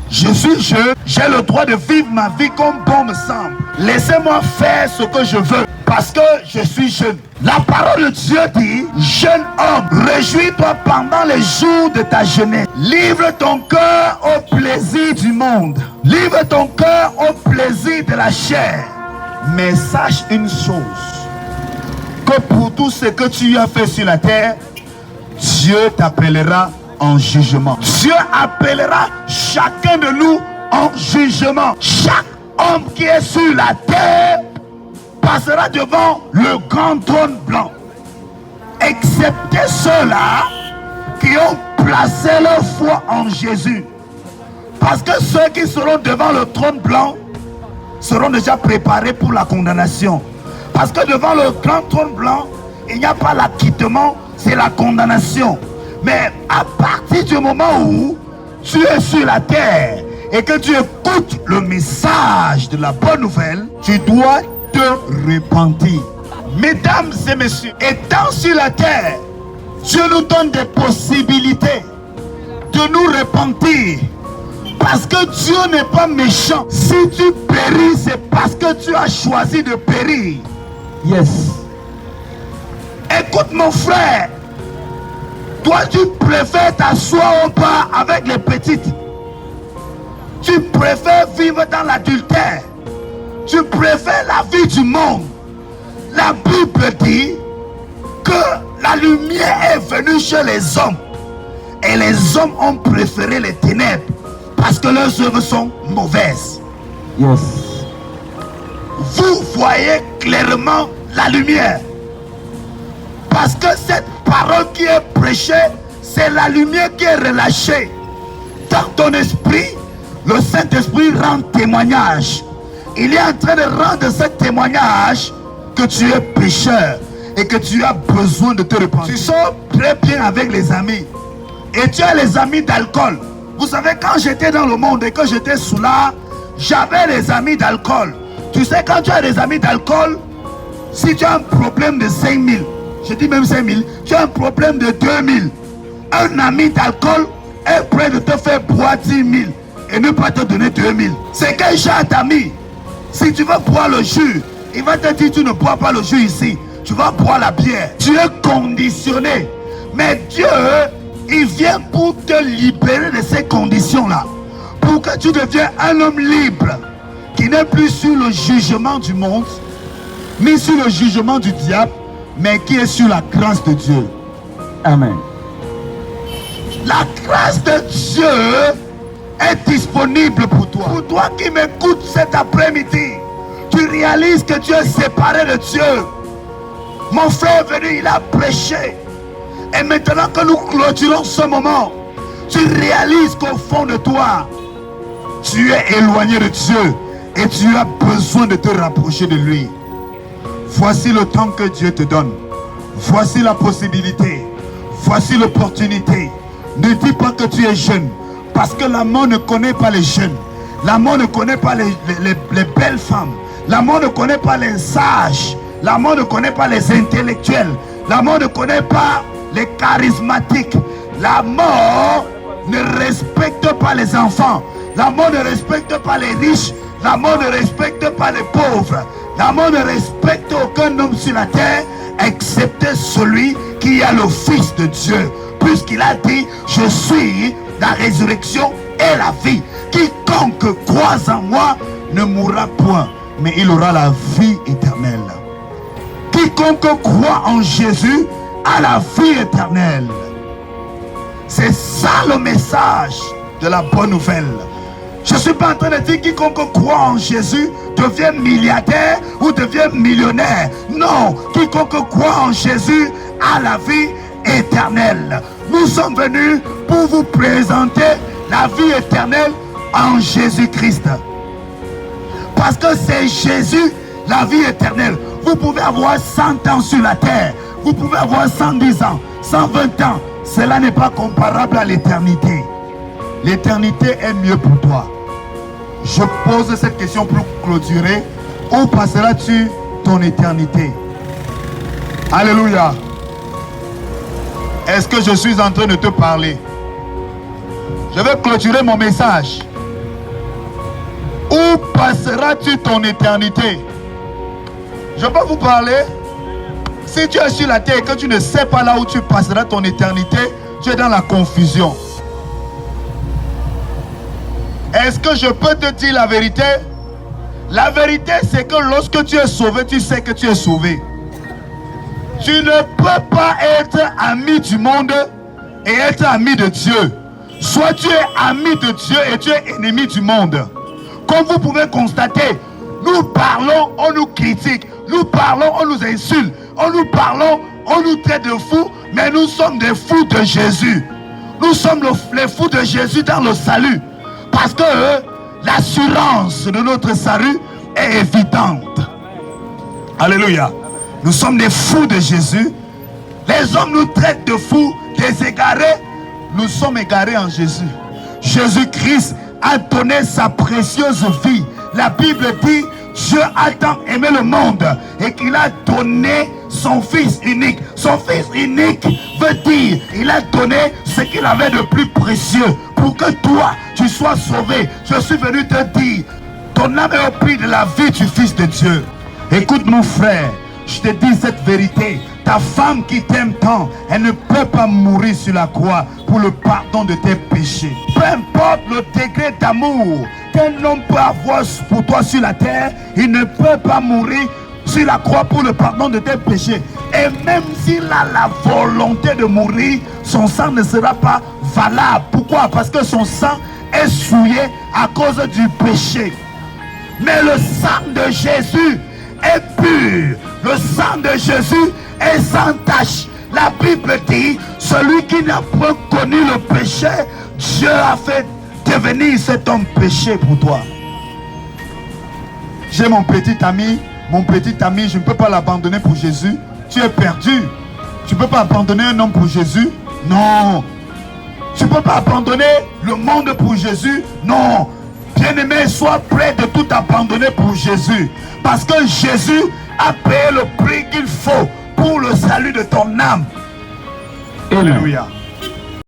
Je suis jeune, j'ai le droit de vivre ma vie comme bon me semble. Laissez-moi faire ce que je veux, parce que je suis jeune. La parole de Dieu dit, jeune homme, réjouis-toi pendant les jours de ta jeunesse. Livre ton cœur au plaisir du monde. Livre ton cœur au plaisir de la chair. Mais sache une chose, que pour tout ce que tu as fait sur la terre, Dieu t'appellera en jugement. Dieu appellera chacun de nous en jugement. Chaque homme qui est sur la terre passera devant le grand trône blanc, excepté ceux-là qui ont placé leur foi en Jésus. Parce que ceux qui seront devant le trône blanc seront déjà préparés pour la condamnation. Parce que devant le grand trône blanc, il n'y a pas l'acquittement, c'est la condamnation. Mais à partir du moment où tu es sur la terre et que tu écoutes le message de la bonne nouvelle, tu dois te repentir. Mesdames et messieurs, étant sur la terre, Dieu nous donne des possibilités de nous repentir. Parce que Dieu n'est pas méchant. Si tu péris, c'est parce que tu as choisi de périr. Yes. Écoute mon frère, toi tu préfères t'asseoir au bar avec les petites. Tu préfères vivre dans l'adultère. Tu préfères la vie du monde. La Bible dit que la lumière est venue chez les hommes. Et les hommes ont préféré les ténèbres parce que leurs œuvres sont mauvaises. Yes. Vous voyez clairement la lumière. Parce que cette parole qui est prêchée, c'est la lumière qui est relâchée. Dans ton esprit, le Saint-Esprit rend témoignage. Il est en train de rendre ce témoignage que tu es pécheur et que tu as besoin de te repentir. Tu sors très bien avec les amis. Et tu as les amis d'alcool. Vous savez, quand j'étais dans le monde et que j'étais sous là, j'avais les amis d'alcool. Tu sais, quand tu as des amis d'alcool, si tu as un problème de 5 000, je dis même 5 000, tu as un problème de 2 000, un ami d'alcool est prêt de te faire boire 10 000 et ne pas te donner 2 000. C'est quel genre d'amis? Si tu veux boire le jus, il va te dire tu ne bois pas le jus ici, tu vas boire la bière. Tu es conditionné. Mais Dieu, il vient pour te libérer de ces conditions-là. Pour que tu deviennes un homme libre, qui n'est plus sur le jugement du monde, ni sur le jugement du diable, mais qui est sur la grâce de Dieu. Amen. La grâce de Dieu est disponible pour toi. Pour toi qui m'écoutes cet après-midi, tu réalises que tu es séparé de Dieu. Mon frère est venu, il a prêché. Et maintenant que nous clôturons ce moment, tu réalises qu'au fond de toi, tu es éloigné de Dieu et tu as besoin de te rapprocher de lui. Voici le temps que Dieu te donne. Voici la possibilité. Voici l'opportunité. Ne dis pas que tu es jeune, parce que la mort ne connaît pas les jeunes. La mort ne connaît pas les belles femmes. La mort ne connaît pas les sages. La mort ne connaît pas les intellectuels. La mort ne connaît pas les charismatiques. La mort ne respecte pas les enfants. La mort ne respecte pas les riches. La mort ne respecte pas les pauvres. La mort ne respecte aucun homme sur la terre, excepté celui qui a le Fils de Dieu. Puisqu'il a dit, je suis la résurrection et la vie. Quiconque croit en moi ne mourra point, mais il aura la vie éternelle. Quiconque croit en Jésus a la vie éternelle. C'est ça le message de la bonne nouvelle. Je ne suis pas en train de dire quiconque croit en Jésus devient milliardaire ou devient millionnaire. Non, quiconque croit en Jésus a la vie éternelle. Nous sommes venus pour vous présenter la vie éternelle en Jésus-Christ. Parce que c'est Jésus, la vie éternelle. Vous pouvez avoir 100 ans sur la terre. Vous pouvez avoir 110 ans, 120 ans. Cela n'est pas comparable à l'éternité. L'éternité est mieux pour toi. Je pose cette question pour clôturer. Où passeras-tu ton éternité? Alléluia. Est-ce que je suis en train de te parler? Je vais clôturer mon message. Où passeras-tu ton éternité? Je peux vous parler. Si tu es sur la terre et que tu ne sais pas là où tu passeras ton éternité, tu es dans la confusion. Est-ce que je peux te dire la vérité? La vérité, c'est que lorsque tu es sauvé, tu sais que tu es sauvé. Tu ne peux pas être ami du monde et être ami de Dieu. Soit tu es ami de Dieu et tu es ennemi du monde. Comme vous pouvez constater, nous parlons, on nous critique. Nous parlons, on nous insulte. On nous parlons, on nous traite de fous. Mais nous sommes des fous de Jésus. Nous sommes les fous de Jésus dans le salut. Parce que l'assurance de notre salut est évidente. Alléluia. Nous sommes des fous de Jésus. Les hommes nous traitent de fous, des égarés. Nous sommes égarés en Jésus. Jésus-Christ a donné sa précieuse vie. La Bible dit, Dieu a tant aimé le monde et qu'il a donné son Fils unique. Son Fils unique veut dire, il a donné ce qu'il avait de plus précieux pour que toi, tu sois sauvé. Je suis venu te dire, ton âme est au prix de la vie du Fils de Dieu. Écoute mon frère, je te dis cette vérité. Ta femme qui t'aime tant, elle ne peut pas mourir sur la croix pour le pardon de tes péchés. Peu importe le degré d'amour qu'un homme peut avoir pour toi sur la terre, il ne peut pas mourir sur la croix pour le pardon de tes péchés. Et même s'il a la volonté de mourir, son sang ne sera pas valable. Pourquoi? Parce que son sang est souillé à cause du péché. Mais le sang de Jésus est pur. Le sang de Jésus est sans tache. La Bible dit, celui qui n'a point connu le péché, Dieu a fait devenir cet homme péché pour toi. J'ai mon petit ami, je ne peux pas l'abandonner pour Jésus. Tu es perdu. Tu ne peux pas abandonner un homme pour Jésus? Non. Tu ne peux pas abandonner le monde pour Jésus? Non. Bien-aimé, sois prêt de tout abandonner pour Jésus. Parce que Jésus a payé le prix qu'il faut pour le salut de ton âme. Amen. Alléluia.